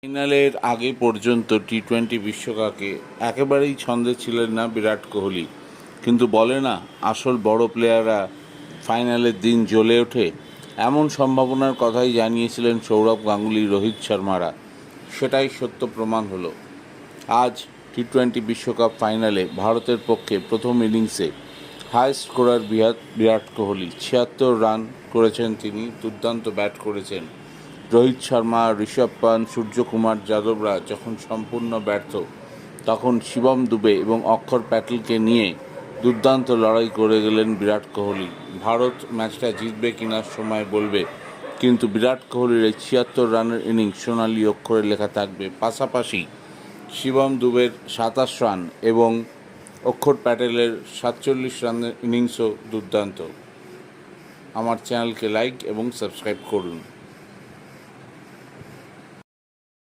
ফাইনালের আগে পর্যন্ত টি-20 বিশ্বকাপে একেবারেই ছন্দে ছিলেন না বিরাট কোহলি, কিন্তু বলে না আসল বড় প্লেয়াররা ফাইনালের দিন জ্বলে ওঠে। এমন সম্ভাবনার কথাই জানিয়েছিলেন সৌরভ গাঙ্গুলি, রোহিত শর্মারা। সেটাই সত্য প্রমাণ হলো। আজ টি-20 বিশ্বকাপ ফাইনালে ভারতের পক্ষে প্রথম ইনিংসে high scorer Virat Kohli. 76 run করেছেন তিনি, দুর্দান্ত ব্যাট করেছেন। রোহিত শর্মা, ঋষভ পান্ত, সূর্যকুমার যাদবরা যখন সম্পূর্ণ ব্যর্থ, তখন শিবম দুবে এবং অক্ষর প্যাটেলকে নিয়ে দুর্দান্ত লড়াই করে গেলেন বিরাট কোহলি। ভারত ম্যাচটা জিতবে কিনা সময় বলবে, কিন্তু বিরাট কোহলির এই 76 রানের ইনিংস সোনালি অক্ষরে লেখা থাকবে। পাশাপাশি শিবম দুবের 27 রান এবং অক্ষর প্যাটেলের 47 রানের ইনিংসও দুর্দান্ত। আমার চ্যানেলকে লাইক এবং সাবস্ক্রাইব করুন।